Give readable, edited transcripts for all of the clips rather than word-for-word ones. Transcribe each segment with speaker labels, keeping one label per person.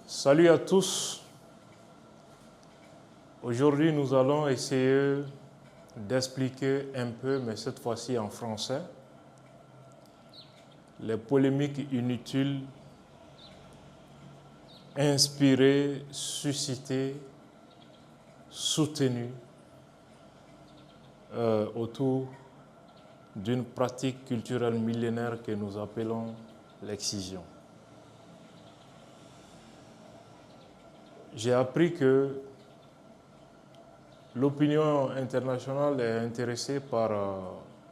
Speaker 1: Salut à tous. Aujourd'hui, nous allons essayer d'expliquer un peu, mais cette fois-ci en français, les polémiques inutiles inspirées, suscitées, soutenues autour d'une pratique culturelle millénaire que nous appelons l'excision. J'ai appris que l'opinion internationale est intéressée par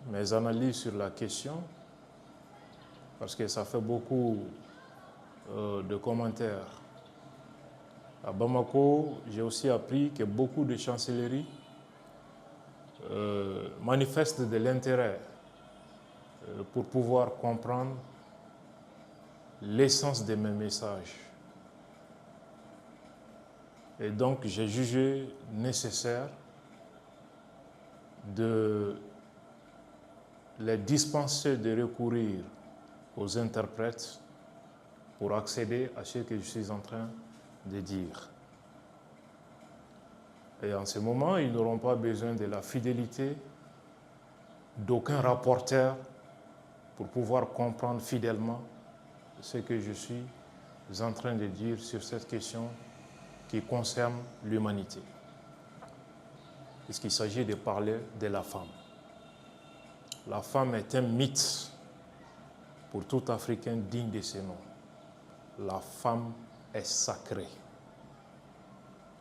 Speaker 1: mes analyses sur la question, parce que ça fait beaucoup de commentaires. À Bamako, j'ai aussi appris que beaucoup de chancelleries manifestent de l'intérêt pour pouvoir comprendre l'essence de mes messages. Et donc, j'ai jugé nécessaire de les dispenser de recourir aux interprètes pour accéder à ce que je suis en train de dire. Et en ce moment, ils n'auront pas besoin de la fidélité d'aucun rapporteur pour pouvoir comprendre fidèlement ce que je suis en train de dire sur cette question qui concerne l'humanité. Puisqu'il s'agit de parler de la femme. La femme est un mythe pour tout Africain digne de ce nom. La femme est sacrée.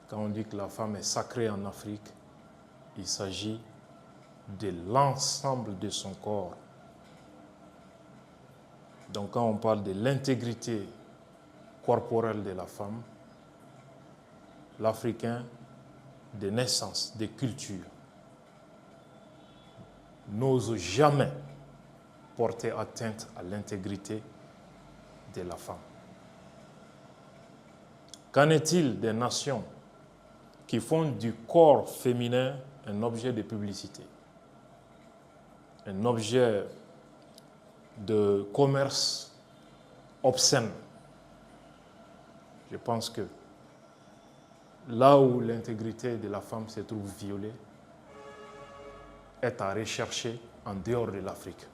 Speaker 1: Quand on dit que la femme est sacrée en Afrique, il s'agit de l'ensemble de son corps. Donc quand on parle de l'intégrité corporelle de la femme, l'Africain de naissance, de culture, n'ose jamais porter atteinte à l'intégrité de la femme. Qu'en est-il des nations qui font du corps féminin un objet de publicité, un objet de commerce obscène? Je pense que là où l'intégrité de la femme se trouve violée est à rechercher en dehors de l'Afrique.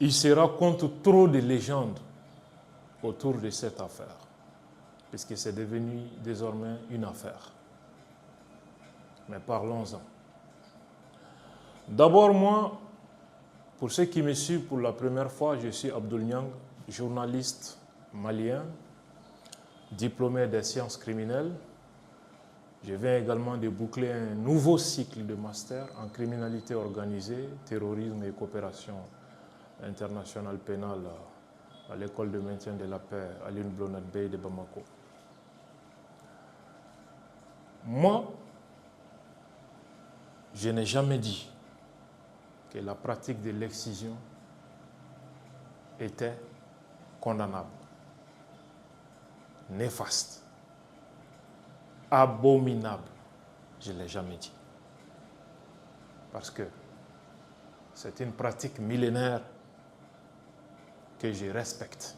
Speaker 1: Il se raconte trop de légendes autour de cette affaire, puisque c'est devenu désormais une affaire. Mais parlons-en. D'abord, moi, pour ceux qui me suivent pour la première fois, je suis Abdoul Niang, journaliste malien, diplômé des sciences criminelles. Je viens également de boucler un nouveau cycle de master en criminalité organisée, terrorisme et coopération internationale pénale à l'école de maintien de la paix à l'Union Bay de Bamako. Moi, je n'ai jamais dit que la pratique de l'excision était condamnable, néfaste, abominable. Je ne l'ai jamais dit. Parce que c'est une pratique millénaire que je respecte,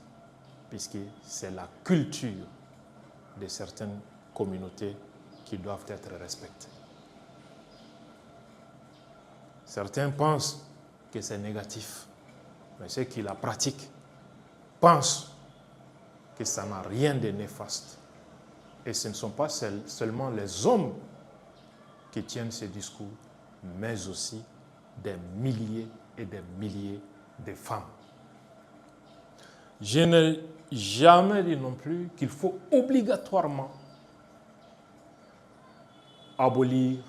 Speaker 1: puisque c'est la culture de certaines communautés qui doivent être respectées. Certains pensent que c'est négatif, mais ceux qui la pratiquent pensent que ça n'a rien de néfaste. Et ce ne sont pas seulement les hommes qui tiennent ces discours, mais aussi des milliers et des milliers de femmes. Je n'ai jamais dit non plus qu'il faut obligatoirement abolir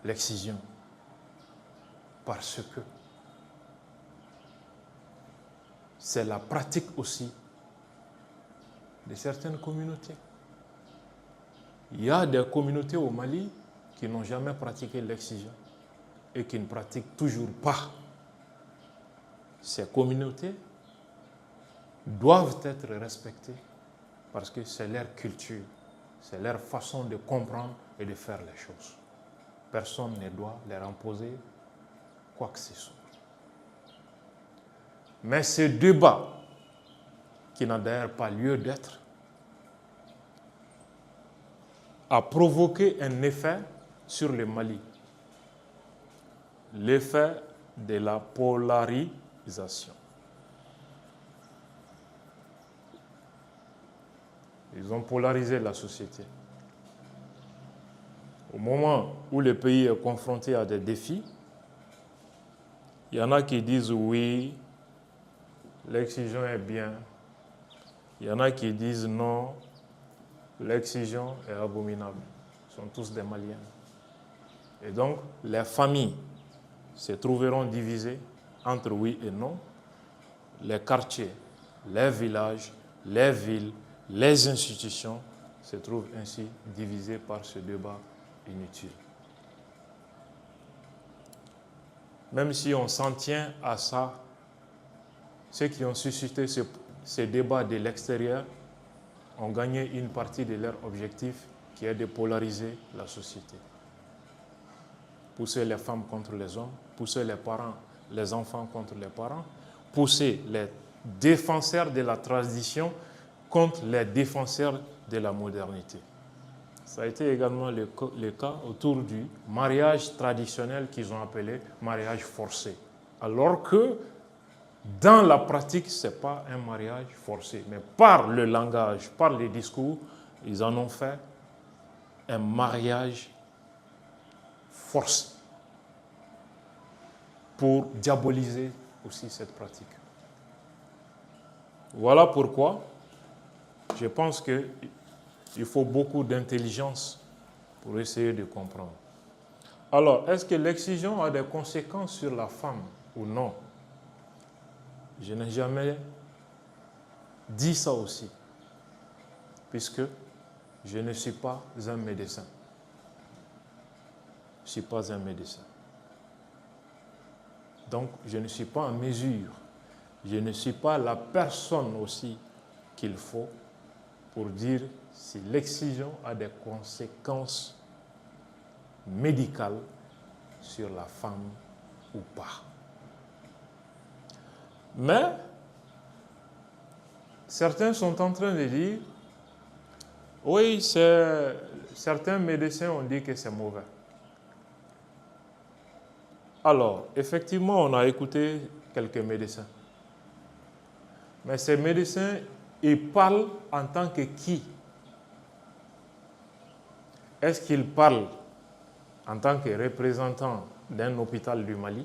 Speaker 1: l'excision, parce que c'est la pratique aussi de certaines communautés. Il y a des communautés au Mali qui n'ont jamais pratiqué l'excision et qui ne pratiquent toujours pas. Ces communautés doivent être respectées parce que c'est leur culture, c'est leur façon de comprendre et de faire les choses. Personne ne doit leur imposer quoi que ce soit. Mais ce débat qui n'a d'ailleurs pas lieu d'être, a provoqué un effet sur le Mali. L'effet de la polarisation. Ils ont polarisé la société. Au moment où le pays est confronté à des défis, il y en a qui disent oui, l'excision est bien. Il y en a qui disent non, l'excision est abominable. Ils sont tous des Maliens. Et donc, les familles se trouveront divisées entre oui et non. Les quartiers, les villages, les villes, les institutions se trouvent ainsi divisées par ce débat inutile. Même si on s'en tient à ça, ceux qui ont suscité ce débat de l'extérieur ont gagné une partie de leur objectif qui est de polariser la société. Pousser les femmes contre les hommes, pousser les parents, les enfants contre les parents, pousser les défenseurs de la tradition contre les défenseurs de la modernité. Ça a été également le cas autour du mariage traditionnel qu'ils ont appelé mariage forcé. Alors que dans la pratique, ce n'est pas un mariage forcé. Mais par le langage, par les discours, ils en ont fait un mariage forcé pour diaboliser aussi cette pratique. Voilà pourquoi je pense qu'il faut beaucoup d'intelligence pour essayer de comprendre. Alors, est-ce que l'excision a des conséquences sur la femme ou non? Je n'ai jamais dit ça aussi, puisque je ne suis pas un médecin. Je ne suis pas un médecin. Donc, je ne suis pas en mesure, je ne suis pas la personne aussi qu'il faut pour dire si l'excision a des conséquences médicales sur la femme ou pas. Mais certains sont en train de dire, oui, certains médecins ont dit que c'est mauvais. Alors, effectivement, on a écouté quelques médecins. Mais ces médecins, ils parlent en tant que qui? Est-ce qu'ils parlent en tant que représentants d'un hôpital du Mali?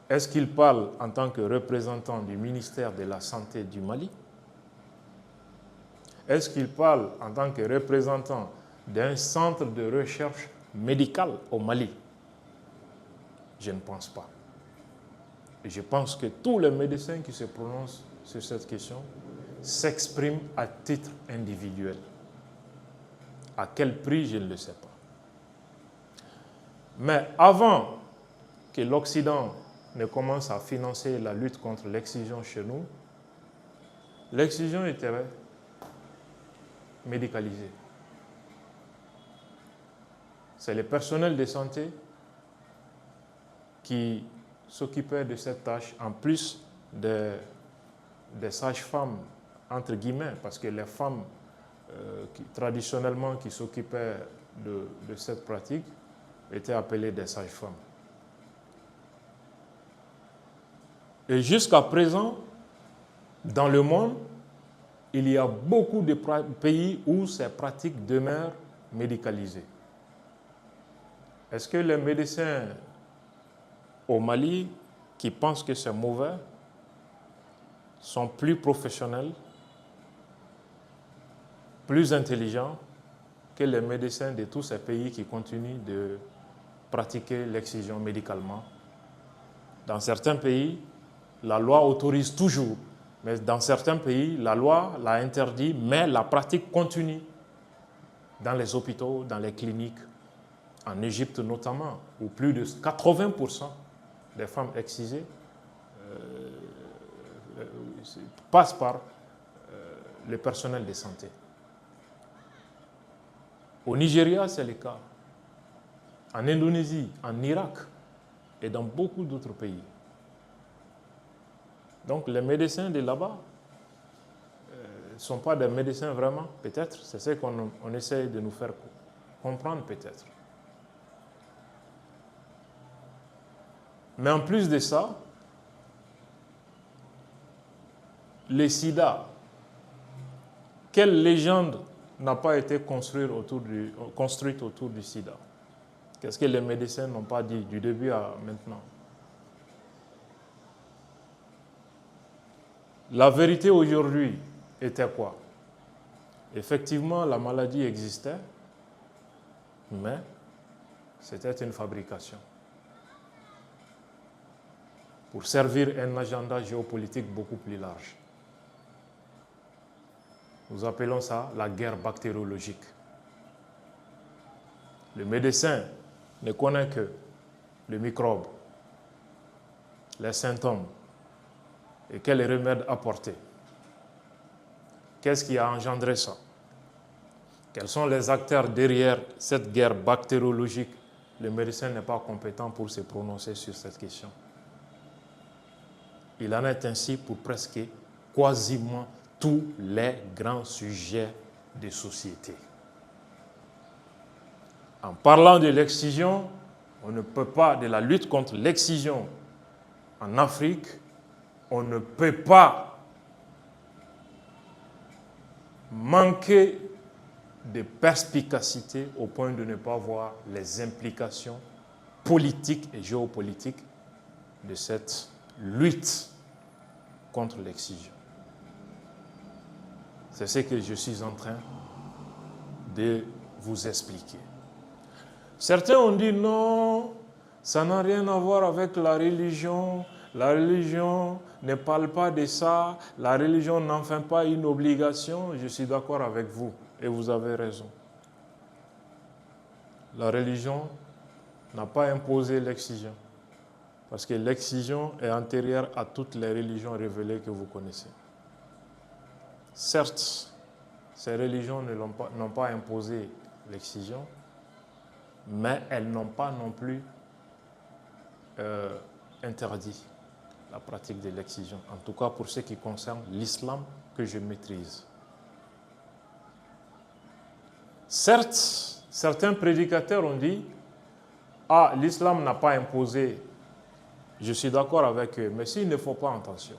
Speaker 1: Est-ce qu'ils parlent en tant que représentants du ministère de la Santé du Mali? Est-ce qu'ils parlent en tant que représentants d'un centre de recherche médicale au Mali? Je ne pense pas. Et je pense que tous les médecins qui se prononcent sur cette question s'expriment à titre individuel. À quel prix, je ne le sais pas. Mais avant que l'Occident ne commence à financer la lutte contre l'excision chez nous, l'excision était médicalisée. C'est le personnel de santé qui s'occupait de cette tâche, en plus des sages-femmes, entre guillemets, parce que les femmes traditionnellement qui s'occupaient de cette pratique étaient appelées des sages-femmes. Et jusqu'à présent, dans le monde, il y a beaucoup de pays où ces pratiques demeurent médicalisées. Est-ce que les médecins au Mali qui pensent que c'est mauvais sont plus professionnels, plus intelligents que les médecins de tous ces pays qui continuent de pratiquer l'excision médicalement? Dans certains pays, la loi autorise toujours, mais dans certains pays, la loi l'a interdit, mais la pratique continue dans les hôpitaux, dans les cliniques, en Égypte notamment, où plus de 80% des femmes excisées passent par le personnel de santé. Au Nigeria, c'est le cas. En Indonésie, en Irak et dans beaucoup d'autres pays. Donc les médecins de là-bas ne sont pas des médecins vraiment, peut-être. C'est ce qu'on essaye de nous faire comprendre peut-être. Mais en plus de ça, le sida, quelle légende n'a pas été construite autour du sida? Qu'est-ce que les médecins n'ont pas dit du début à maintenant? La vérité aujourd'hui était quoi? Effectivement, la maladie existait, mais c'était une fabrication pour servir un agenda géopolitique beaucoup plus large. Nous appelons ça la guerre bactériologique. Le médecin ne connaît que le microbe, les symptômes et quels remèdes apporter. Qu'est-ce qui a engendré ça? Quels sont les acteurs derrière cette guerre bactériologique? Le médecin n'est pas compétent pour se prononcer sur cette question. Il en est ainsi pour presque quasiment tous les grands sujets de société. En parlant de l'excision, on ne peut pas, de la lutte contre l'excision en Afrique, on ne peut pas manquer de perspicacité au point de ne pas voir les implications politiques et géopolitiques de cette lutte contre l'excision. C'est ce que je suis en train de vous expliquer. Certains ont dit non, ça n'a rien à voir avec la religion ne parle pas de ça, la religion n'en fait pas une obligation. Je suis d'accord avec vous et vous avez raison. La religion n'a pas imposé l'excision parce que l'excision est antérieure à toutes les religions révélées que vous connaissez. Certes, ces religions n'ont pas imposé l'excision, mais elles n'ont pas non plus interdit la pratique de l'excision, en tout cas pour ce qui concerne l'islam que je maîtrise. Certes, certains prédicateurs ont dit « Ah, l'islam n'a pas imposé ». Je suis d'accord avec eux, mais s'il ne faut pas attention.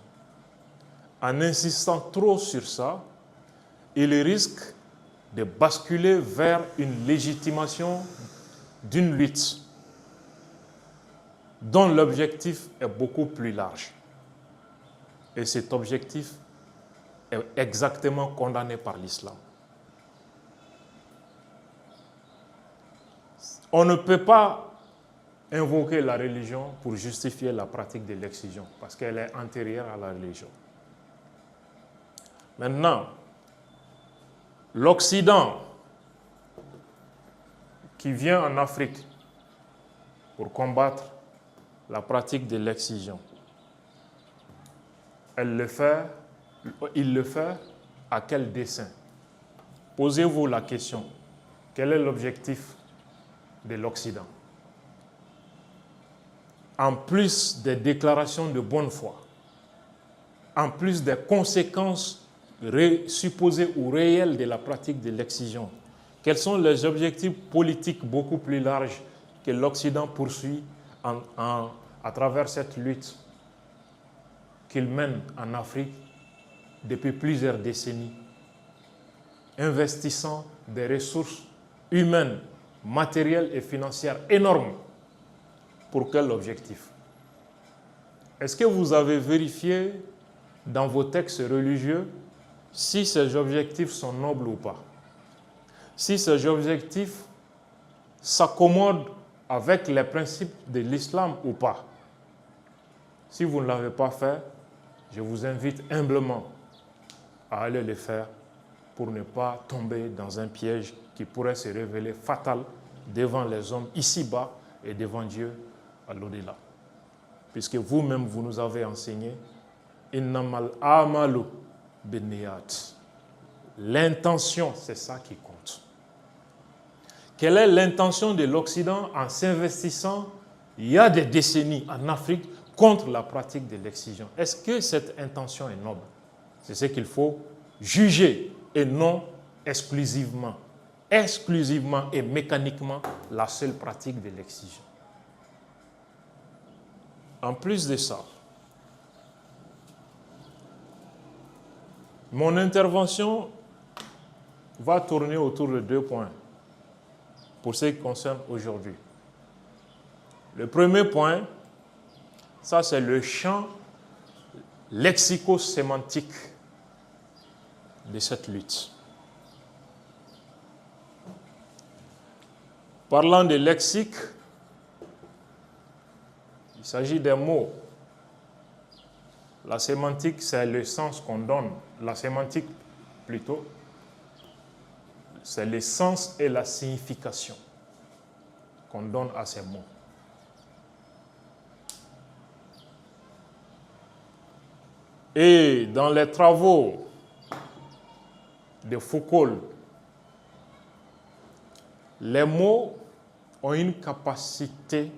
Speaker 1: En insistant trop sur ça, il risque de basculer vers une légitimation d'une lutte dont l'objectif est beaucoup plus large. Et cet objectif est exactement condamné par l'islam. On ne peut pas invoquer la religion pour justifier la pratique de l'excision, parce qu'elle est antérieure à la religion. Maintenant, l'Occident qui vient en Afrique pour combattre la pratique de l'excision, il le fait à quel dessein? Posez-vous la question. Quel est l'objectif de l'Occident? En plus des déclarations de bonne foi, en plus des conséquences supposées ou réelles de la pratique de l'excision, quels sont les objectifs politiques beaucoup plus larges que l'Occident poursuit à travers cette lutte qu'il mène en Afrique depuis plusieurs décennies, investissant des ressources humaines, matérielles et financières énormes. Pour quel objectif? Est-ce que vous avez vérifié dans vos textes religieux si ces objectifs sont nobles ou pas? Si ces objectifs s'accommodent avec les principes de l'islam ou pas? Si vous ne l'avez pas fait, je vous invite humblement à aller le faire pour ne pas tomber dans un piège qui pourrait se révéler fatal devant les hommes ici-bas et devant Dieu à l'au-delà. Puisque vous-même, vous nous avez enseigné « Innamal amalu binniyat ». L'intention, c'est ça qui compte. Quelle est l'intention de l'Occident en s'investissant il y a des décennies en Afrique contre la pratique de l'excision. Est-ce que cette intention est noble? C'est ce qu'il faut juger et non exclusivement et mécaniquement la seule pratique de l'excision. En plus de ça, mon intervention va tourner autour de 2 points pour ce qui concerne aujourd'hui. Le premier point, ça c'est le champ lexico-sémantique de cette lutte. Parlant de lexique, il s'agit des mots. La sémantique, c'est le sens qu'on donne. La sémantique, plutôt, c'est le sens et la signification qu'on donne à ces mots. Et dans les travaux de Foucault, les mots ont une capacité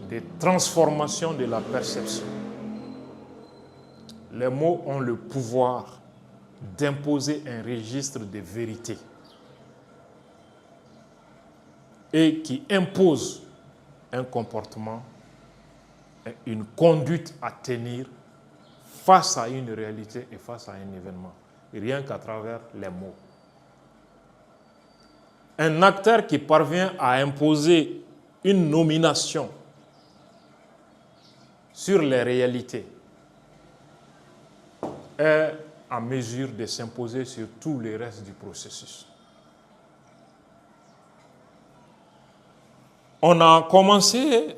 Speaker 1: de transformation de la perception. Les mots ont le pouvoir d'imposer un registre de vérité et qui impose un comportement, une conduite à tenir face à une réalité et face à un événement, rien qu'à travers les mots. Un acteur qui parvient à imposer une nomination sur les réalités est en mesure de s'imposer sur tout le reste du processus. On a commencé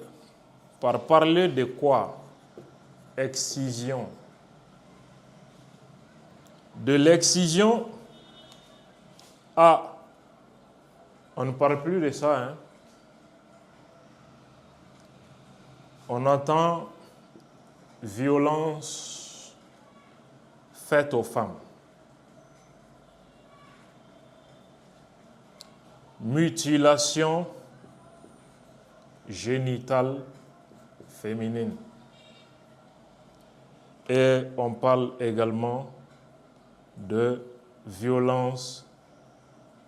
Speaker 1: par parler de quoi? Excision. De l'excision à... On ne parle plus de ça, hein? On entend violence faite aux femmes, mutilation génitale féminine. Et on parle également de violence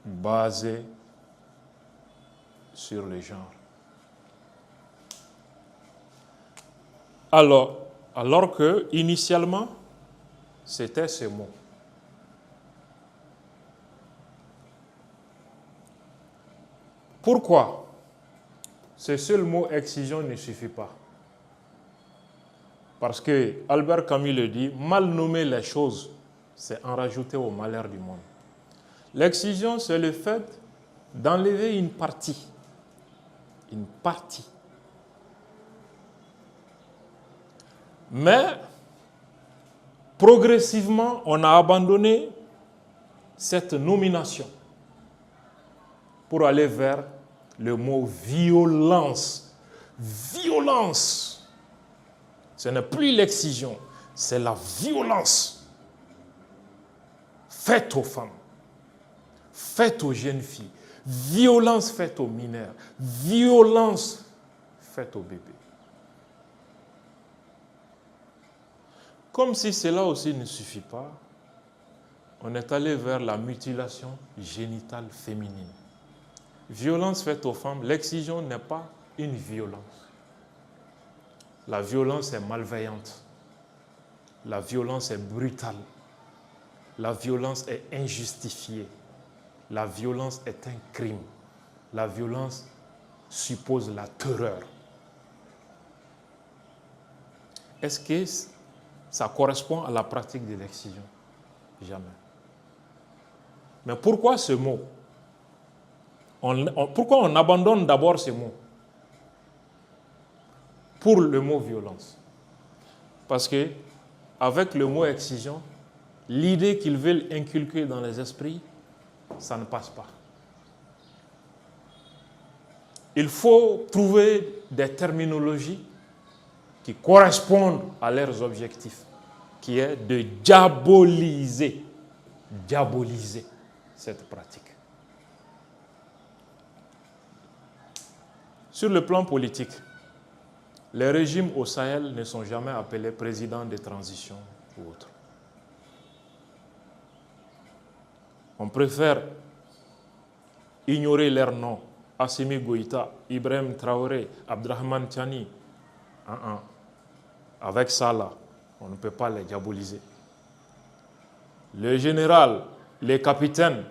Speaker 1: basée sur le genre. Alors que, initialement, c'était ce mot. Pourquoi ce seul mot excision ne suffit pas? Parce que Albert Camus le dit, mal nommer les choses, c'est en rajouter au malheur du monde. L'excision, c'est le fait d'enlever une partie. Une partie. Mais, progressivement, on a abandonné cette nomination pour aller vers le mot violence. Violence. Ce n'est plus l'excision, c'est la violence faite aux femmes, faite aux jeunes filles, violence faite aux mineurs, violence faite aux bébés. Comme si cela aussi ne suffit pas, on est allé vers la mutilation génitale féminine. Violence faite aux femmes, l'excision n'est pas une violence. La violence est malveillante. La violence est brutale. La violence est injustifiée. La violence est un crime. La violence suppose la terreur. Est-ce que ça correspond à la pratique de l'excision? Jamais. Mais pourquoi ce mot? Pourquoi on abandonne d'abord ce mot pour le mot violence? Parce que avec le mot excision, l'idée qu'ils veulent inculquer dans les esprits, ça ne passe pas. Il faut trouver des terminologies qui correspondent à leurs objectifs, qui est de diaboliser cette pratique. Sur le plan politique, Les régimes au Sahel ne sont jamais appelés président de transition ou autre. On préfère ignorer leurs noms. Assimi Goïta, Ibrahim Traoré, Abdrahman Tiani. Avec ça, là, on ne peut pas les diaboliser. Le général, les capitaines,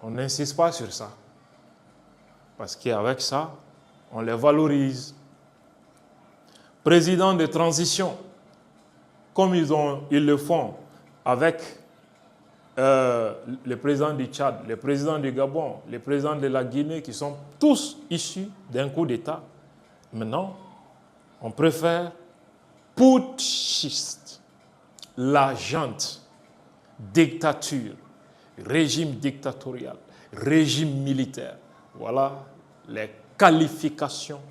Speaker 1: on n'insiste pas sur ça. Parce qu'avec ça, on les valorise. Président de transition, comme ils le font avec le président du Tchad, le président du Gabon, le président de la Guinée, qui sont tous issus d'un coup d'État. Maintenant, on préfère putschiste, la junte, dictature, régime dictatorial, régime militaire. Voilà les qualifications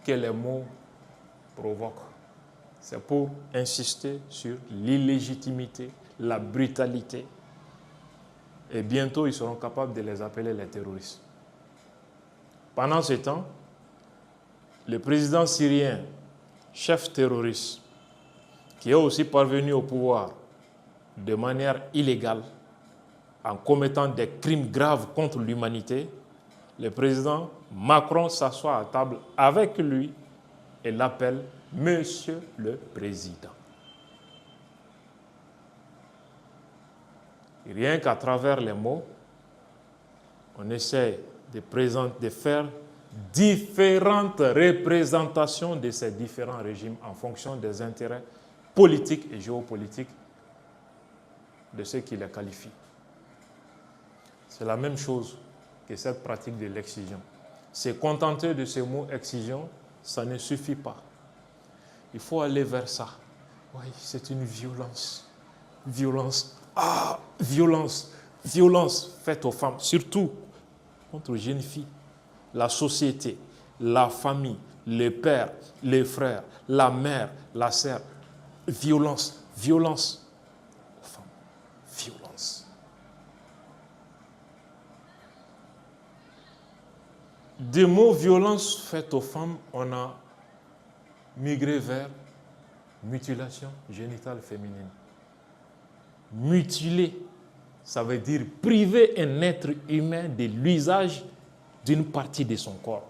Speaker 1: que les mots provoquent. C'est pour insister sur l'illégitimité, la brutalité. Et bientôt, ils seront capables de les appeler les terroristes. Pendant ce temps, le président syrien, chef terroriste, qui est aussi parvenu au pouvoir de manière illégale, en commettant des crimes graves contre l'humanité, le président Macron s'assoit à table avec lui et l'appelle Monsieur le Président. Et rien qu'à travers les mots, on essaie de faire différentes représentations de ces différents régimes en fonction des intérêts politiques et géopolitiques de ceux qui les qualifient. C'est la même chose que cette pratique de l'excision. Se contenter de ce mot excision, ça ne suffit pas. Il faut aller vers ça. Oui, c'est une violence. Violence. Ah, violence. Violence faite aux femmes, surtout contre les jeunes filles. La société, la famille, les pères, les frères, la mère, la sœur. Violence. Violence. Aux femmes. Violence. Des mots violence faite aux femmes, on a migré vers mutilation génitale féminine. Mutiler, ça veut dire priver un être humain de l'usage d'une partie de son corps.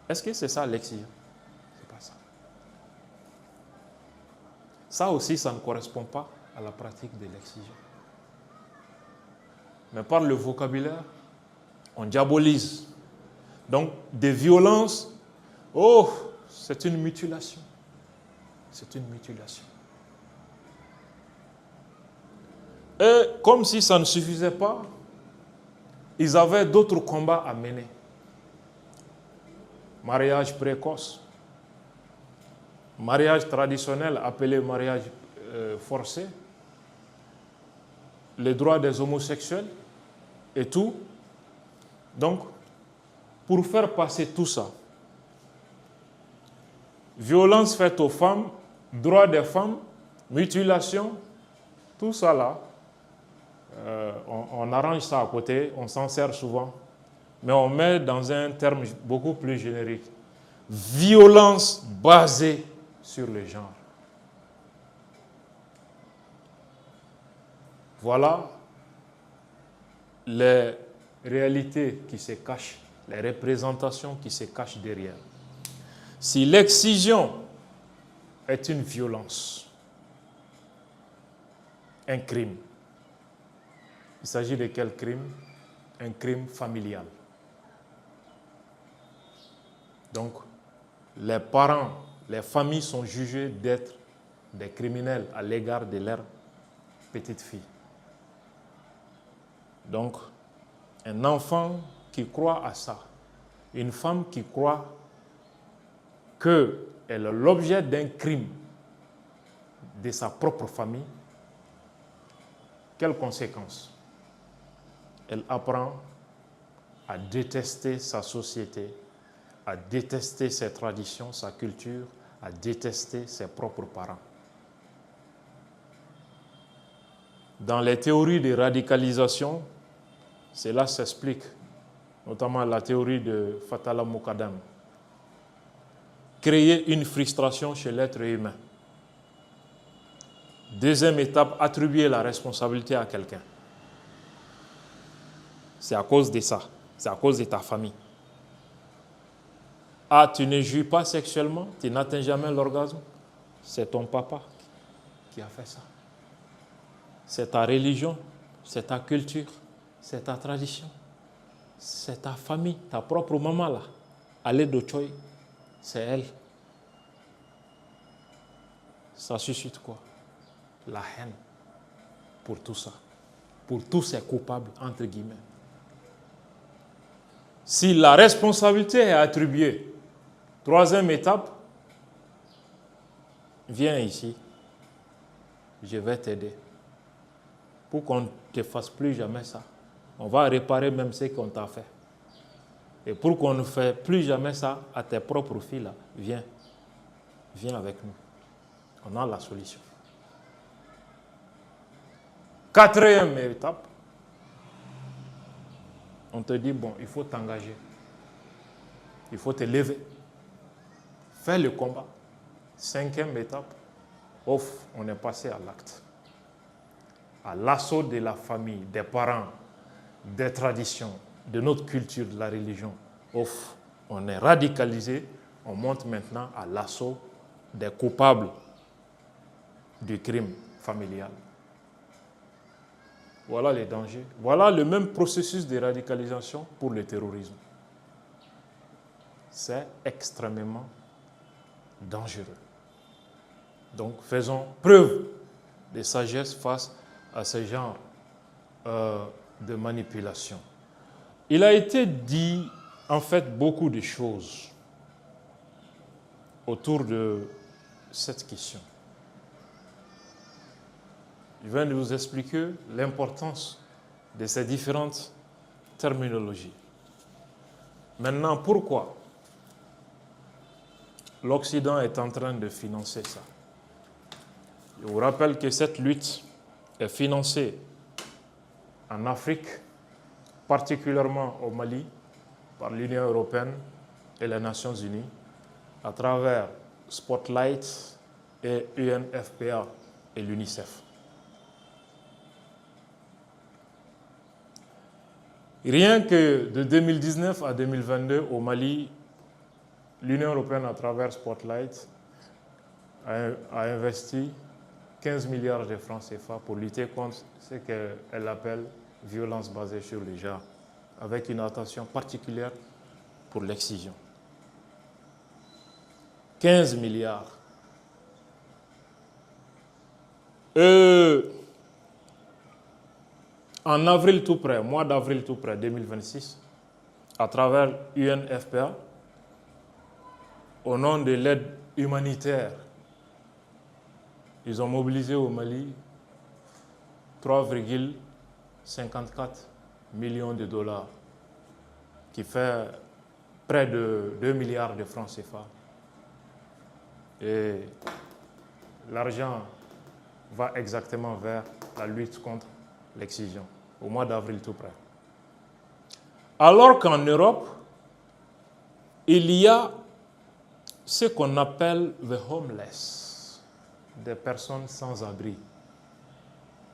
Speaker 1: Est-ce que c'est ça l'excision? C'est pas ça. Ça aussi, ça ne correspond pas à la pratique de l'excision. Mais par le vocabulaire, on diabolise. Donc, des violences, oh, c'est une mutilation. C'est une mutilation. Et comme si ça ne suffisait pas, ils avaient d'autres combats à mener. Mariage précoce, mariage traditionnel appelé mariage forcé, les droits des homosexuels et tout. Donc, pour faire passer tout ça, violence faite aux femmes, droits des femmes, mutilation, tout ça là, on arrange ça à côté, on s'en sert souvent, mais on met dans un terme beaucoup plus générique. Violence basée sur le genre. Voilà les réalités qui se cachent, les représentations qui se cachent derrière. Si l'excision est une violence, un crime, il s'agit de quel crime? Un crime familial. Donc, les parents, les familles sont jugées d'être des criminels à l'égard de leur petite fille. Donc, un enfant qui croit à ça, une femme qui croit qu'elle est l'objet d'un crime de sa propre famille, quelles conséquences? Elle apprend à détester sa société, à détester ses traditions, sa culture, à détester ses propres parents. Dans les théories de radicalisation, cela s'explique, notamment la théorie de Fatala Moukadam. créer une frustration chez l'être humain. Deuxième étape, attribuer la responsabilité à quelqu'un. C'est à cause de ça. C'est à cause de ta famille. Ah, tu ne jouis pas sexuellement, tu n'atteins jamais l'orgasme. C'est ton papa qui a fait ça. C'est ta religion, c'est ta culture, c'est ta tradition, c'est ta famille, ta propre maman là. Allez de Choy, c'est elle. Ça suscite quoi? La haine pour tout ça, pour tous ces coupables, entre guillemets. Si la responsabilité est attribuée, troisième étape, viens ici, je vais t'aider. Pour qu'on ne te fasse plus jamais ça. On va réparer même ce qu'on t'a fait. Et pour qu'on ne fasse plus jamais ça à tes propres filles, là, viens avec nous. On a la solution. Quatrième étape, on te dit, bon, il faut t'engager. Il faut te lever. Fais le combat. Cinquième étape, off, on est passé à l'acte. À l'assaut de la famille, des parents, des traditions, de notre culture, de la religion. Off, on est radicalisé, on monte maintenant à l'assaut des coupables du crime familial. Voilà les dangers. Voilà le même processus de radicalisation pour le terrorisme. C'est extrêmement dangereux. Donc faisons preuve de sagesse face à ce genre de manipulation. Il a été dit en fait beaucoup de choses autour de cette question. Je viens de vous expliquer l'importance de ces différentes terminologies. Maintenant, pourquoi l'Occident est en train de financer ça? Je vous rappelle que cette lutte est financée en Afrique, particulièrement au Mali, par l'Union européenne et les Nations unies, à travers Spotlight et UNFPA et l'UNICEF. Rien que de 2019 à 2022, au Mali, l'Union européenne, à travers Spotlight, a investi 15 milliards de francs CFA pour lutter contre ce qu'elle appelle violence basée sur le genre, avec une attention particulière pour l'excision. 15 milliards. En avril tout près, mois d'avril tout près, 2026, à travers UNFPA, au nom de l'aide humanitaire, ils ont mobilisé au Mali 3,54 millions de dollars, qui fait près de 2 milliards de francs CFA. Et l'argent va exactement vers la lutte contre l'excision, au mois d'avril tout près. Alors qu'en Europe, il y a ce qu'on appelle the homeless, des personnes sans abri,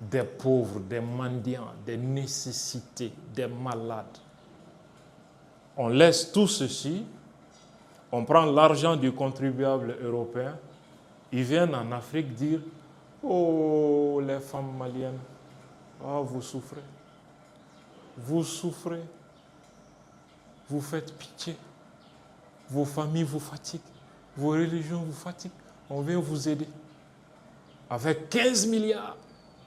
Speaker 1: des pauvres, des mendiants, des nécessités, des malades. On laisse tout ceci, on prend l'argent du contribuable européen, ils viennent en Afrique dire « Oh, les femmes maliennes, oh, vous souffrez, vous faites pitié, vos familles vous fatiguent, vos religions vous fatiguent, on vient vous aider. » Avec 15 milliards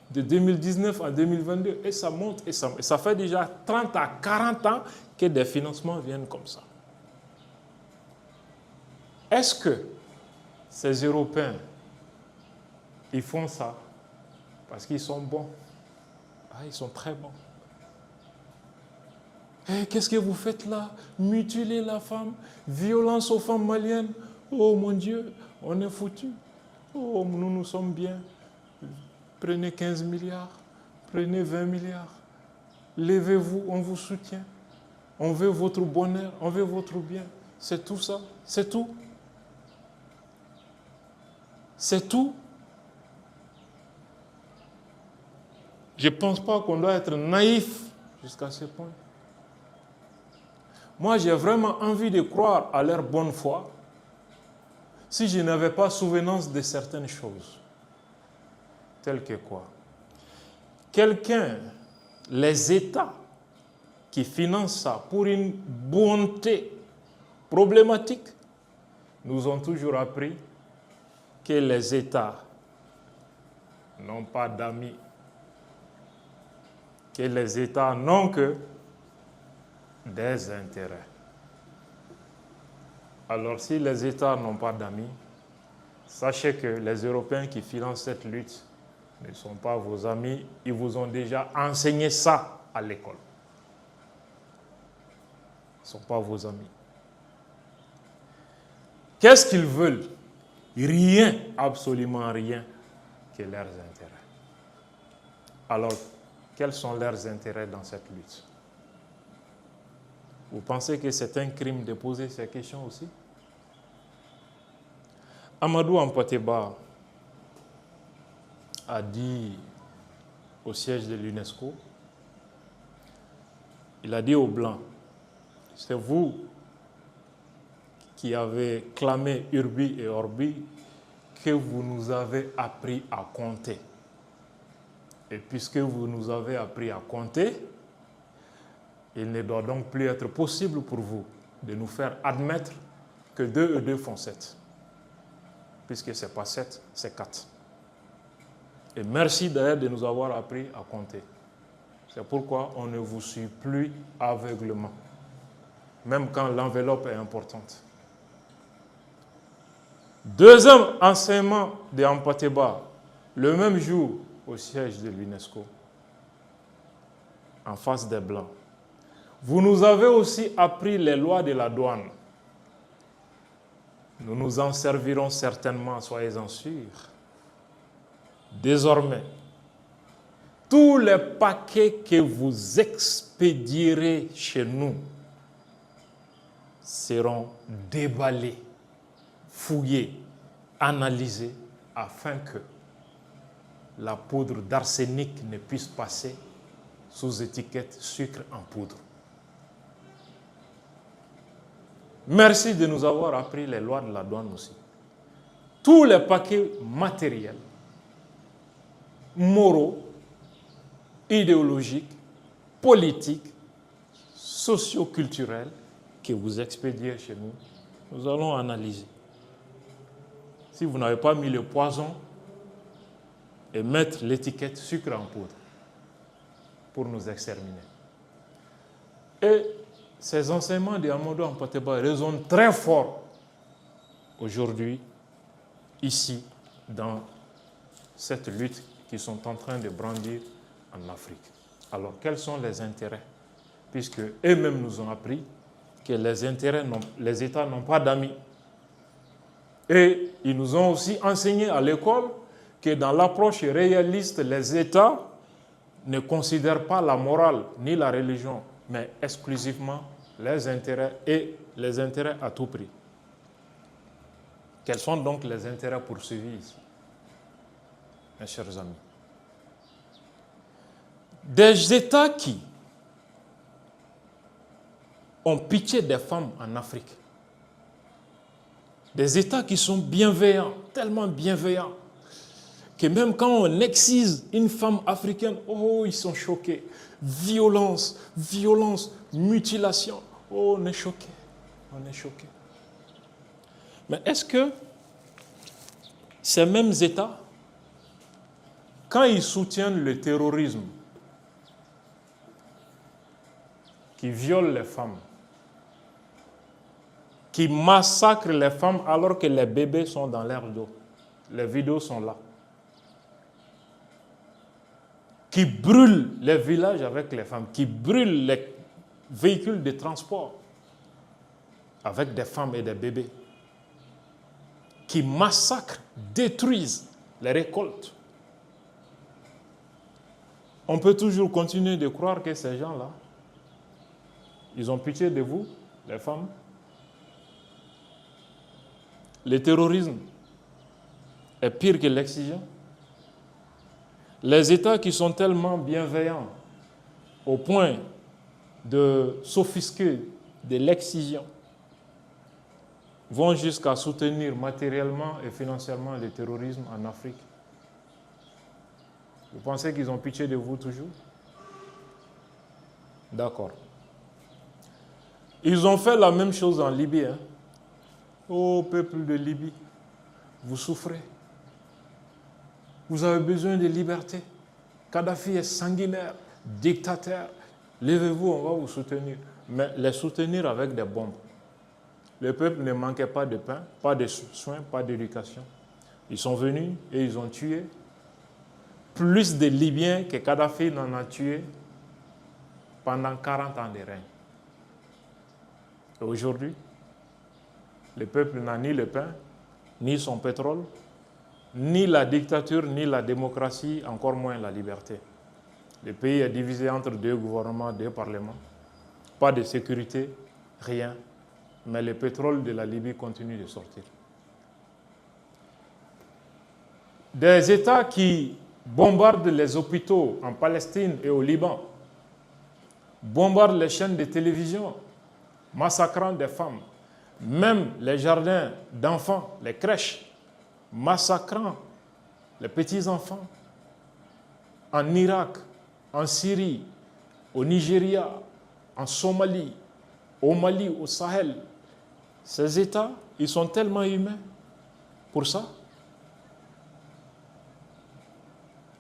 Speaker 1: de 2019 à 2022, et ça monte, et ça fait déjà 30 à 40 ans que des financements viennent comme ça. Est-ce que ces Européens, ils font ça parce qu'ils sont bons? Ah, ils sont très bons. Eh, qu'est-ce que vous faites là? Mutiler la femme, violence aux femmes maliennes. Oh mon Dieu, on est foutus. Oh, nous sommes bien. Prenez 15 milliards, prenez 20 milliards. Levez-vous, on vous soutient. On veut votre bonheur, on veut votre bien. C'est tout ça, c'est tout. C'est tout. Je ne pense pas qu'on doit être naïf jusqu'à ce point. Moi, j'ai vraiment envie de croire à leur bonne foi si je n'avais pas souvenance de certaines choses. Telles que quoi? Quelqu'un, les États qui financent ça pour une bonté problématique, nous ont toujours appris que les États n'ont pas d'amis, que les États n'ont que des intérêts. Alors si les États n'ont pas d'amis, sachez que les Européens qui financent cette lutte ne sont pas vos amis, ils vous ont déjà enseigné ça à l'école. Ils ne sont pas vos amis. Qu'est-ce qu'ils veulent? Rien, absolument rien que leurs intérêts. Alors, quels sont leurs intérêts dans cette lutte? Vous pensez que c'est un crime de poser ces questions aussi? Amadou Hampâté-Bâ a dit au siège de l'UNESCO, il a dit aux Blancs, c'est vous qui avez clamé Urbi et Orbi que vous nous avez appris à compter. Et puisque vous nous avez appris à compter, il ne doit donc plus être possible pour vous de nous faire admettre que 2 et 2 font 7. Puisque ce n'est pas 7, c'est 4. Et merci d'ailleurs de nous avoir appris à compter. C'est pourquoi on ne vous suit plus aveuglement, même quand l'enveloppe est importante. Deuxième enseignement de Hampâté-Bâ, le même jour au siège de l'UNESCO, en face des Blancs. Vous nous avez aussi appris les lois de la douane. Nous nous en servirons certainement, soyez-en sûrs. Désormais, tous les paquets que vous expédierez chez nous seront déballés, fouillés, analysés, afin que la poudre d'arsenic ne puisse passer sous étiquette sucre en poudre. Merci de nous avoir appris les lois de la douane aussi. Tous les paquets matériels, moraux, idéologiques, politiques, socio-culturels que vous expédiez chez nous, nous allons analyser. Si vous n'avez pas mis le poison et mettre l'étiquette sucre en poudre pour nous exterminer. Et ces enseignements de Amadou Hampâté-Bâ résonnent très fort aujourd'hui, ici, dans cette lutte qu'ils sont en train de brandir en Afrique. Alors, quels sont les intérêts? Puisque eux-mêmes nous ont appris que les États n'ont pas d'amis. Et ils nous ont aussi enseigné à l'école que dans l'approche réaliste, les États ne considèrent pas la morale ni la religion, mais exclusivement les intérêts et les intérêts à tout prix. Quels sont donc les intérêts poursuivis ici, mes chers amis? Des États qui ont pitié des femmes en Afrique, des États qui sont bienveillants, tellement bienveillants, que même quand on excise une femme africaine, oh, ils sont choqués. Violence, violence, mutilation. Oh, on est choqués. On est choqués. Mais est-ce que ces mêmes États, quand ils soutiennent le terrorisme, qui violent les femmes, qui massacrent les femmes alors que les bébés sont dans leur dos, les vidéos sont là, qui brûlent les villages avec les femmes, qui brûlent les véhicules de transport avec des femmes et des bébés, qui massacrent, détruisent les récoltes. On peut toujours continuer de croire que ces gens-là, ils ont pitié de vous, les femmes. Le terrorisme est pire que l'excision. Les États qui sont tellement bienveillants au point de s'offusquer de l'excision vont jusqu'à soutenir matériellement et financièrement le terrorisme en Afrique. Vous pensez qu'ils ont pitié de vous toujours? D'accord. Ils ont fait la même chose en Libye. Ô peuple de Libye, vous souffrez. Vous avez besoin de liberté. Kadhafi est sanguinaire, dictateur. Levez-vous, on va vous soutenir. Mais les soutenir avec des bombes. Le peuple ne manquait pas de pain, pas de soins, pas d'éducation. Ils sont venus et ils ont tué plus de Libyens que Kadhafi n'en a tué pendant 40 ans de règne. Et aujourd'hui, le peuple n'a ni le pain, ni son pétrole, ni la dictature, ni la démocratie, encore moins la liberté. Le pays est divisé entre deux gouvernements, deux parlements. Pas de sécurité, rien. Mais le pétrole de la Libye continue de sortir. Des États qui bombardent les hôpitaux en Palestine et au Liban, bombardent les chaînes de télévision, massacrant des femmes, même les jardins d'enfants, les crèches, massacrant les petits-enfants, en Irak, en Syrie, au Nigeria, en Somalie, au Mali, au Sahel. Ces États, ils sont tellement humains pour ça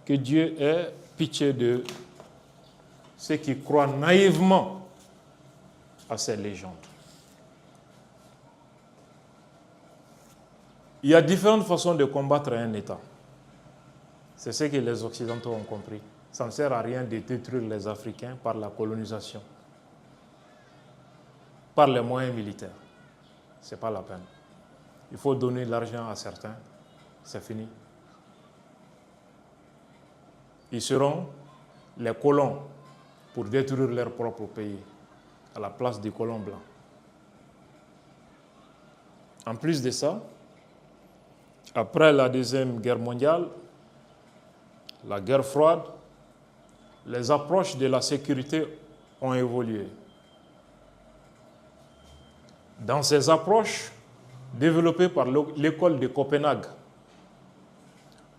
Speaker 1: que Dieu ait pitié de ceux qui croient naïvement à ces légendes. Il y a différentes façons de combattre un État. C'est ce que les Occidentaux ont compris. Ça ne sert à rien de détruire les Africains par la colonisation, par les moyens militaires. Ce n'est pas la peine. Il faut donner l'argent à certains. C'est fini. Ils seront les colons pour détruire leur propre pays à la place des colons blancs. En plus de ça, après la Deuxième Guerre mondiale, la guerre froide, les approches de la sécurité ont évolué. Dans ces approches développées par l'école de Copenhague,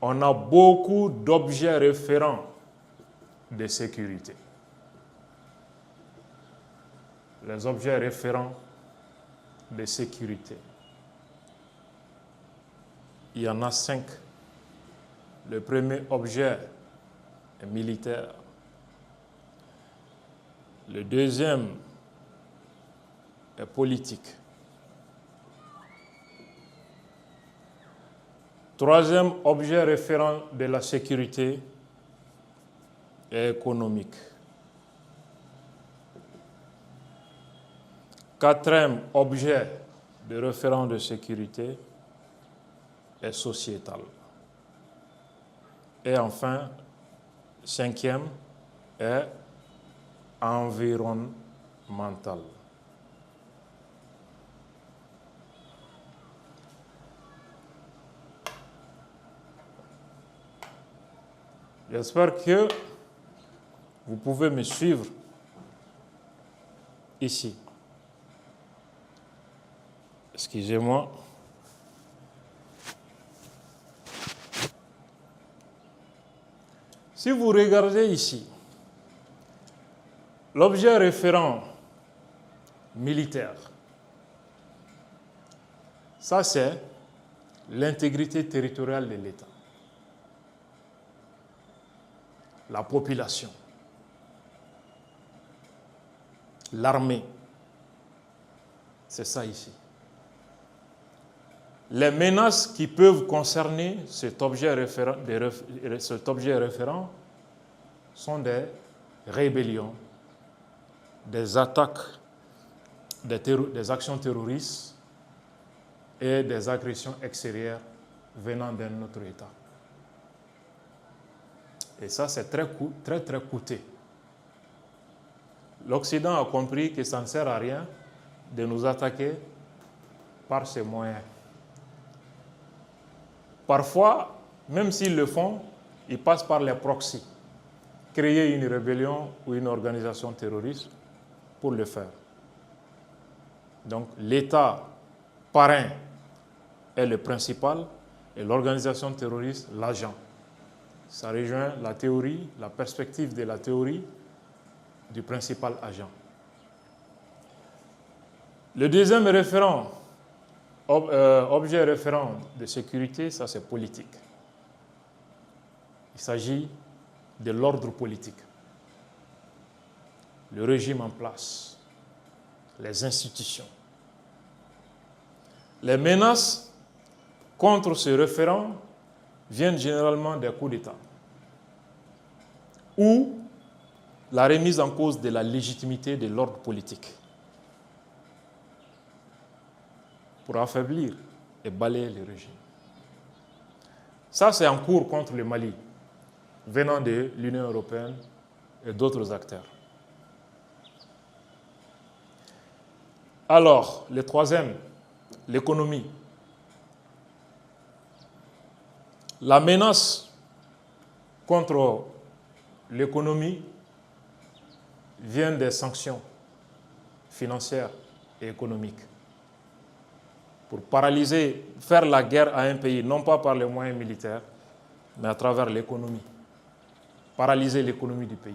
Speaker 1: on a beaucoup d'objets référents de sécurité. Les objets référents de sécurité. Il y en a 5. Le premier objet est militaire. Le deuxième est politique. Troisième objet référent de la sécurité est économique. Quatrième objet de référent de sécurité est sociétal. Et enfin, cinquième est environnemental. J'espère que vous pouvez me suivre ici. Excusez-moi. Si vous regardez ici, l'objet référent militaire, ça c'est l'intégrité territoriale de l'État. La population, l'armée, c'est ça ici. Les menaces qui peuvent concerner cet objet référent sont des rébellions, des attaques, des actions terroristes et des agressions extérieures venant d'un autre État. Et ça, c'est très coûteux. L'Occident a compris que ça ne sert à rien de nous attaquer par ces moyens. Parfois, même s'ils le font, ils passent par les proxys, créer une rébellion ou une organisation terroriste pour le faire. Donc l'État parrain est le principal et l'organisation terroriste l'agent. Ça rejoint la théorie, la perspective de la théorie du principal agent. Le deuxième référent, objet référent de sécurité, ça c'est politique. Il s'agit de l'ordre politique, le régime en place, les institutions. Les menaces contre ce référent viennent généralement des coups d'État ou la remise en cause de la légitimité de l'ordre politique pour affaiblir et balayer le régime. Ça, c'est en cours contre le Mali, venant de l'Union européenne et d'autres acteurs. Alors, le troisième, l'économie. La menace contre l'économie vient des sanctions financières et économiques pour paralyser, faire la guerre à un pays, non pas par les moyens militaires, mais à travers l'économie. Paralyser l'économie du pays.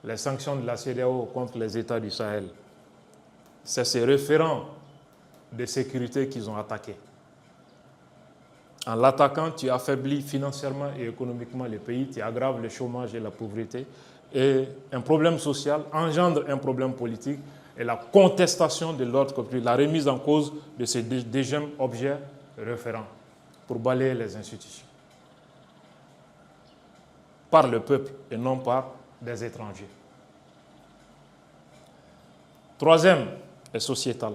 Speaker 1: Les sanctions de la CEDEAO contre les États du Sahel, c'est ces référents de sécurité qu'ils ont attaqués. En l'attaquant, tu affaiblis financièrement et économiquement le pays, tu aggraves le chômage et la pauvreté, et un problème social engendre un problème politique et la contestation de l'ordre public, la remise en cause de ces deuxième objets référents pour balayer les institutions par le peuple et non par des étrangers. Troisième est sociétal.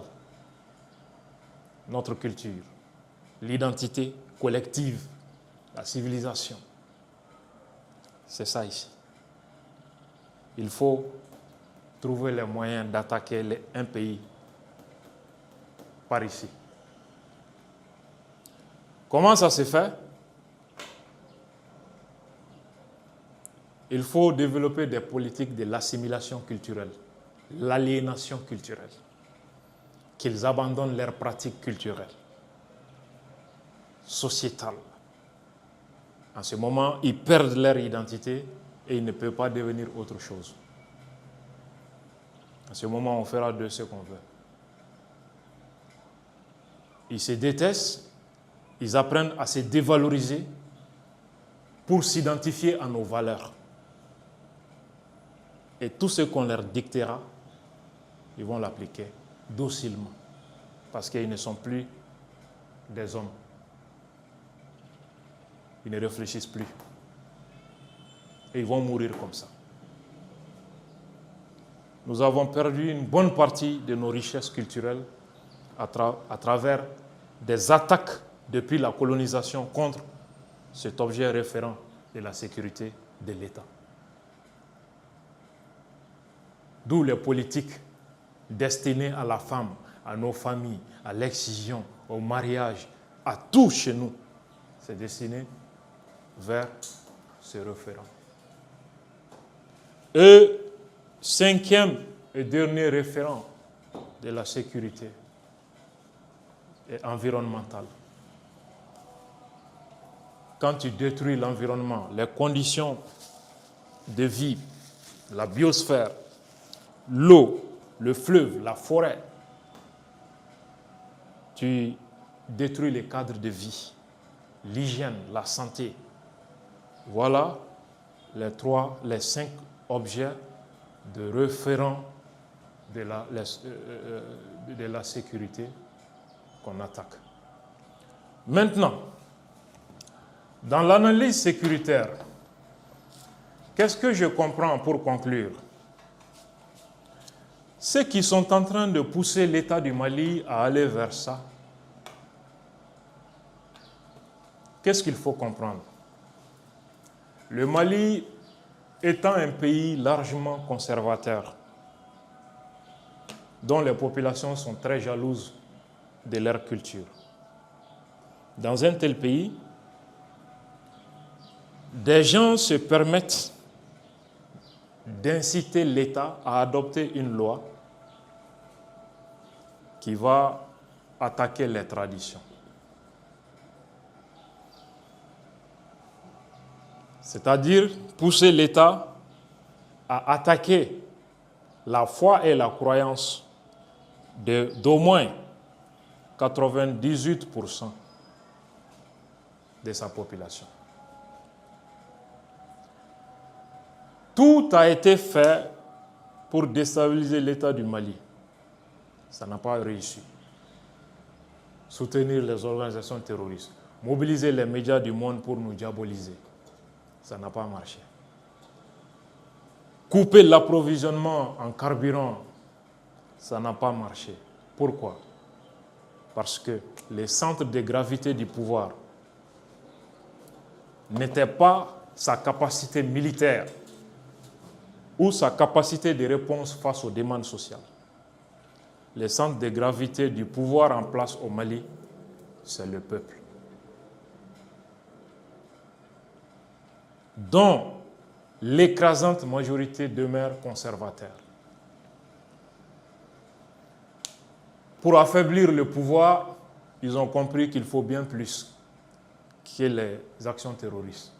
Speaker 1: Notre culture, l'identité collective, la civilisation. C'est ça ici. Il faut trouver les moyens d'attaquer un pays par ici. Comment ça se fait? Il faut développer des politiques de l'assimilation culturelle, l'aliénation culturelle, qu'ils abandonnent leurs pratiques culturelles, sociétales. En ce moment, ils perdent leur identité et ils ne peuvent pas devenir autre chose. En ce moment, on fera de ce qu'on veut. Ils se détestent, ils apprennent à se dévaloriser pour s'identifier à nos valeurs. Et tout ce qu'on leur dictera, ils vont l'appliquer docilement, parce qu'ils ne sont plus des hommes. Ils ne réfléchissent plus. Et ils vont mourir comme ça. Nous avons perdu une bonne partie de nos richesses culturelles à travers des attaques depuis la colonisation contre cet objet référent de la sécurité de l'État. D'où les politiques destinées à la femme, à nos familles, à l'excision, au mariage, à tout chez nous. C'est destiné vers ce référent. Et cinquième et dernier référent de la sécurité est environnemental. Quand tu détruis l'environnement, les conditions de vie, la biosphère, l'eau, le fleuve, la forêt, tu détruis les cadres de vie, l'hygiène, la santé. Voilà les 5 objets de référent de la sécurité qu'on attaque. Maintenant, dans l'analyse sécuritaire, qu'est-ce que je comprends pour conclure? Ceux qui sont en train de pousser l'État du Mali à aller vers ça, qu'est-ce qu'il faut comprendre? Le Mali étant un pays largement conservateur, dont les populations sont très jalouses de leur culture. dans un tel pays, des gens se permettent d'inciter l'État à adopter une loi qui va attaquer les traditions. C'est-à-dire pousser l'État à attaquer la foi et la croyance d'au moins 98% de sa population. Tout a été fait pour déstabiliser l'État du Mali. Ça n'a pas réussi. Soutenir les organisations terroristes, mobiliser les médias du monde pour nous diaboliser. Ça n'a pas marché. Couper l'approvisionnement en carburant, ça n'a pas marché. Pourquoi? Parce que les centres de gravité du pouvoir n'étaient pas sa capacité militaire ou sa capacité de réponse face aux demandes sociales. Les centres de gravité du pouvoir en place au Mali, c'est le peuple, dont l'écrasante majorité demeure conservateur. Pour affaiblir le pouvoir, ils ont compris qu'il faut bien plus que les actions terroristes.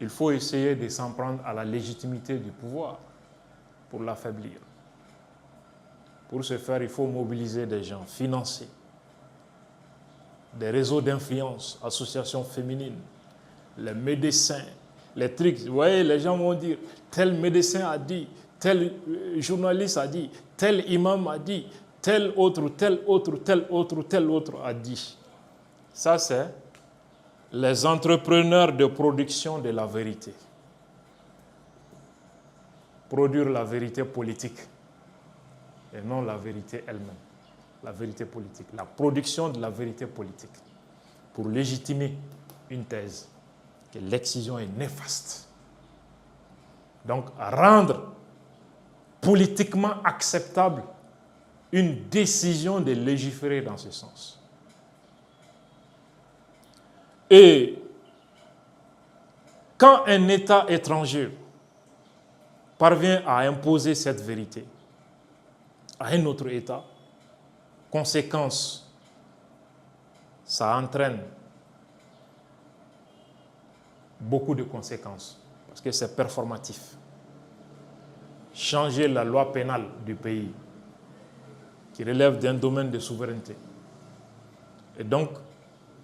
Speaker 1: Il faut essayer de s'en prendre à la légitimité du pouvoir pour l'affaiblir. Pour ce faire, il faut mobiliser des gens, financer des réseaux d'influence, associations féminines, les médecins, les trucs. Vous voyez, les gens vont dire, tel médecin a dit, tel journaliste a dit, tel imam a dit, tel autre a dit. Ça, c'est les entrepreneurs de production de la vérité. Produire la vérité politique et non la vérité elle-même. La vérité politique, la production de la vérité politique pour légitimer une thèse que l'excision est néfaste. Donc, rendre politiquement acceptable une décision de légiférer dans ce sens. Et quand un État étranger parvient à imposer cette vérité à un autre État, conséquence, ça entraîne beaucoup de conséquences parce que c'est performatif. Changer la loi pénale du pays qui relève d'un domaine de souveraineté. Et donc,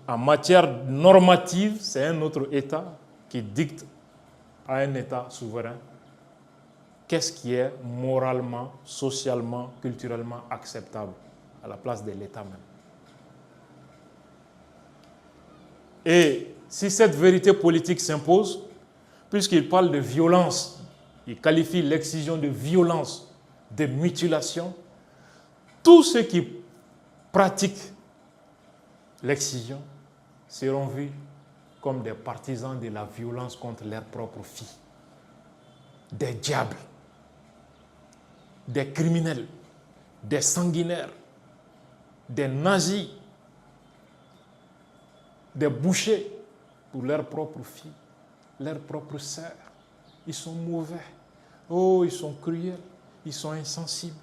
Speaker 1: en matière normative, c'est un autre État qui dicte à un État souverain qu'est-ce qui est moralement, socialement, culturellement acceptable à la place de l'État même. Et si cette vérité politique s'impose, puisqu'il parle de violence, il qualifie l'excision de violence, de mutilation, tous ceux qui pratiquent l'excision seront vus comme des partisans de la violence contre leurs propres filles, des diables, des criminels, des sanguinaires, des nazis, des bouchers pour leurs propres filles, leurs propres sœurs. Ils sont mauvais. Oh, ils sont cruels, ils sont insensibles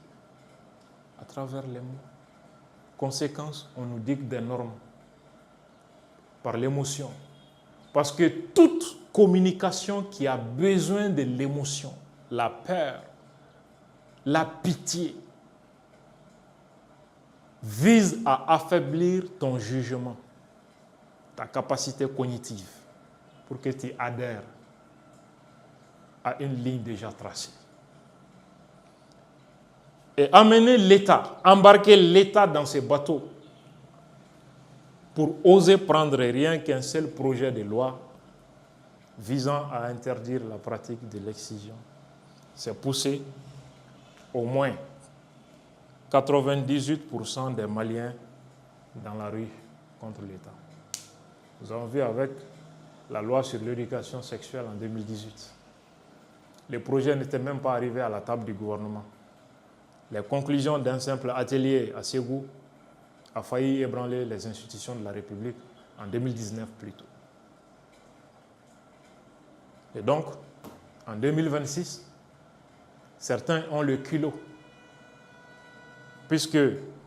Speaker 1: à travers les mots. Conséquence, on nous dicte des normes par l'émotion. Parce que toute communication qui a besoin de l'émotion, la peur, la pitié, vise à affaiblir ton jugement, ta capacité cognitive, pour que tu adhères à une ligne déjà tracée. Et amener l'État, embarquer l'État dans ces bateaux pour oser prendre rien qu'un seul projet de loi visant à interdire la pratique de l'excision, c'est pousser au moins 98% des Maliens dans la rue contre l'État. Nous avons vu avec la loi sur l'éducation sexuelle en 2018. Les projets n'étaient même pas arrivés à la table du gouvernement. Les conclusions d'un simple atelier à Ségou a failli ébranler les institutions de la République en 2019 plutôt. Et donc, en 2026, certains ont le culot, puisque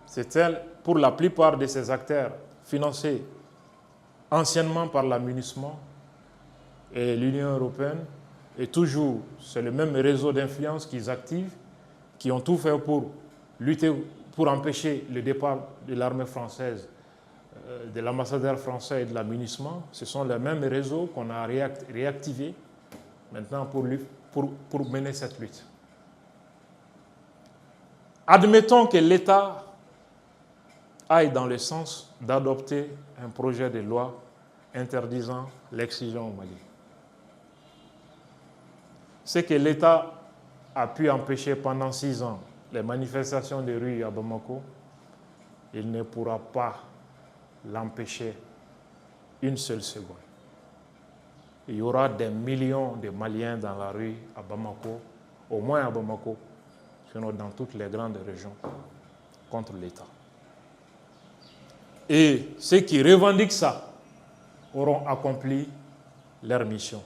Speaker 1: c'était pour la plupart de ces acteurs financés anciennement par la MINUSMA et l'Union européenne, et toujours, c'est le même réseau d'influence qu'ils activent, qui ont tout fait pour lutter, pour empêcher le départ de l'armée française, de l'ambassadeur français et de la MINUSMA. Ce sont les mêmes réseaux qu'on a réactivés maintenant pour mener cette lutte. Admettons que l'État aille dans le sens d'adopter un projet de loi interdisant l'excision au Mali. Ce que l'État a pu empêcher pendant 6 ans, les manifestations de rue à Bamako, il ne pourra pas l'empêcher une seule seconde. Il y aura des millions de Maliens dans la rue à Bamako, au moins à Bamako, sinon dans toutes les grandes régions, contre l'État. Et ceux qui revendiquent ça auront accompli leur mission.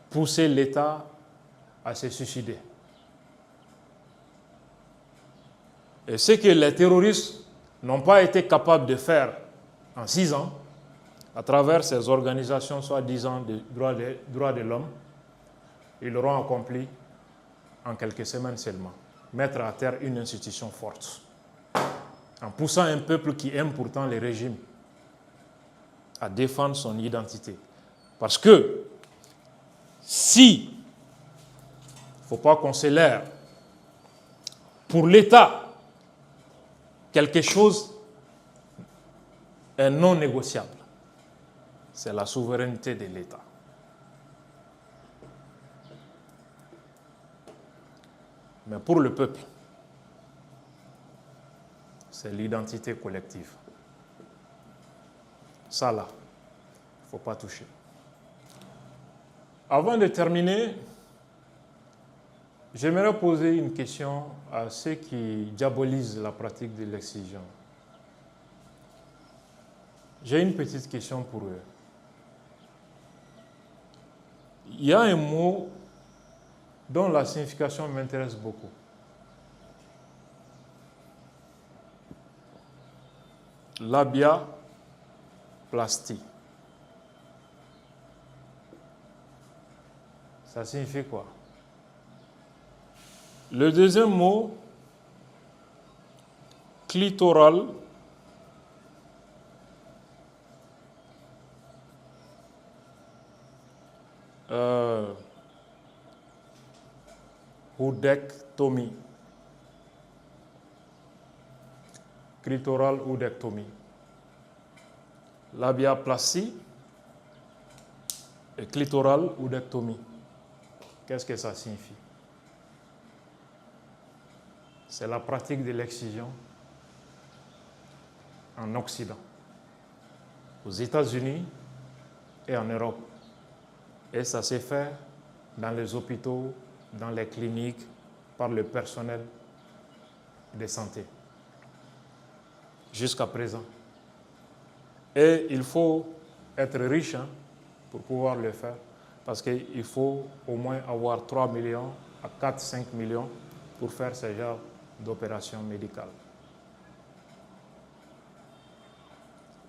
Speaker 1: Pousser l'État à se suicider. Et ce que les terroristes n'ont pas été capables de faire en 6 ans, à travers ces organisations soi-disant de droits de l'homme, ils l'auront accompli en quelques semaines seulement. Mettre à terre une institution forte. En poussant un peuple qui aime pourtant le régime à défendre son identité. Parce que si, il ne faut pas qu'on se leurre, pour l'État, quelque chose est non négociable. C'est la souveraineté de l'État. Mais pour le peuple, c'est l'identité collective. Ça là, il ne faut pas toucher. Avant de terminer, j'aimerais poser une question à ceux qui diabolisent la pratique de l'excision. J'ai une petite question pour eux. Il y a un mot dont la signification m'intéresse beaucoup. Labiaplastie. Ça signifie quoi? Le deuxième mot, clitoral. Oudectomie. Clitoral oudectomie. Labiaplastie et clitoral oudectomie. Qu'est-ce que ça signifie? C'est la pratique de l'excision en Occident, aux États-Unis et en Europe. Et ça s'est fait dans les hôpitaux, dans les cliniques, par le personnel de santé, jusqu'à présent. Et il faut être riche pour pouvoir le faire, parce qu'il faut au moins avoir 3 millions à 4-5 millions pour faire ce genre d'opérations médicales.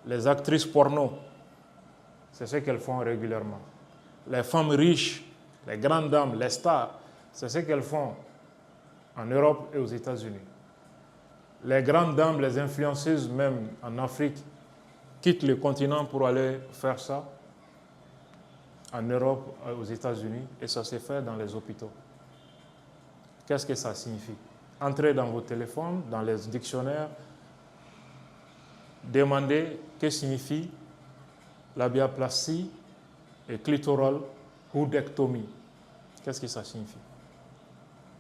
Speaker 1: Les actrices porno, c'est ce qu'elles font régulièrement. Les femmes riches, les grandes dames, les stars, c'est ce qu'elles font en Europe et aux États-Unis. Les grandes dames, les influenceuses, même en Afrique, quittent le continent pour aller faire ça en Europe, aux États-Unis, et ça se fait dans les hôpitaux. Qu'est-ce que ça signifie? Entrez dans vos téléphones, dans les dictionnaires, demandez que signifie labiaplastie et clitoral oudectomie. Qu'est-ce que ça signifie?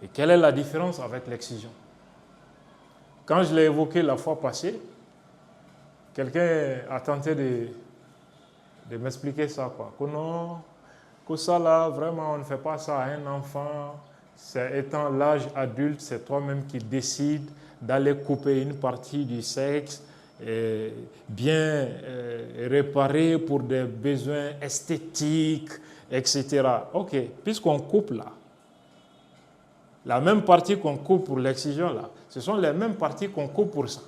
Speaker 1: Et quelle est la différence avec l'excision? Quand je l'ai évoqué la fois passée, quelqu'un a tenté de m'expliquer ça, quoi. Que non, que ça là, vraiment, on ne fait pas ça à un enfant, c'est étant l'âge adulte, c'est toi-même qui décides d'aller couper une partie du sexe, et bien réparer pour des besoins esthétiques, etc. Ok, puisqu'on coupe là, la même partie qu'on coupe pour l'excision là, ce sont les mêmes parties qu'on coupe pour ça.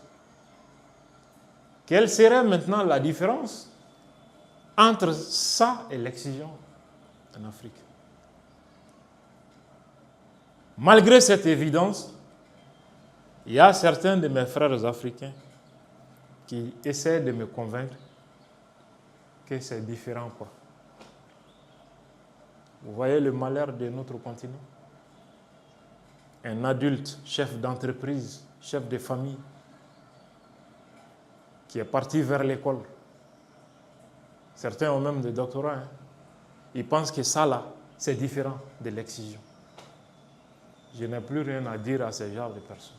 Speaker 1: Quelle serait maintenant la différence entre ça et l'excision en Afrique? Malgré cette évidence, il y a certains de mes frères africains qui essaient de me convaincre que c'est différent, quoi. Vous voyez le malheur de notre continent? Un adulte, chef d'entreprise, chef de famille, qui est parti vers l'école. Certains ont même des doctorats. Hein. Ils pensent que ça, là, c'est différent de l'excision. Je n'ai plus rien à dire à ce genre de personnes,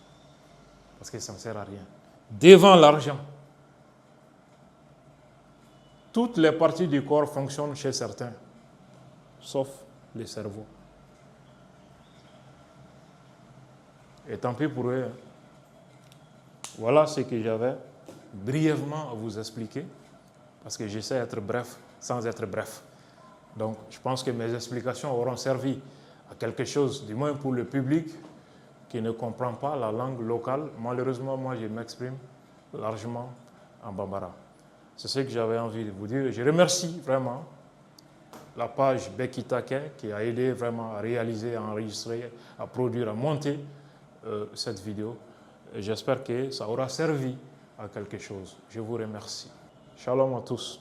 Speaker 1: parce que ça ne sert à rien. Devant l'argent, toutes les parties du corps fonctionnent chez certains, sauf le cerveau. Et tant pis pour eux. Voilà ce que j'avais brièvement à vous expliquer, parce que j'essaie d'être bref sans être bref. Donc, je pense que mes explications auront servi à quelque chose, du moins pour le public qui ne comprend pas la langue locale. Malheureusement, moi, je m'exprime largement en bambara. C'est ce que j'avais envie de vous dire. Je remercie vraiment la page Bekitake qui a aidé vraiment à réaliser, à enregistrer, à produire, à monter cette vidéo. J'espère que ça aura servi à quelque chose. Je vous remercie. Shalom à tous.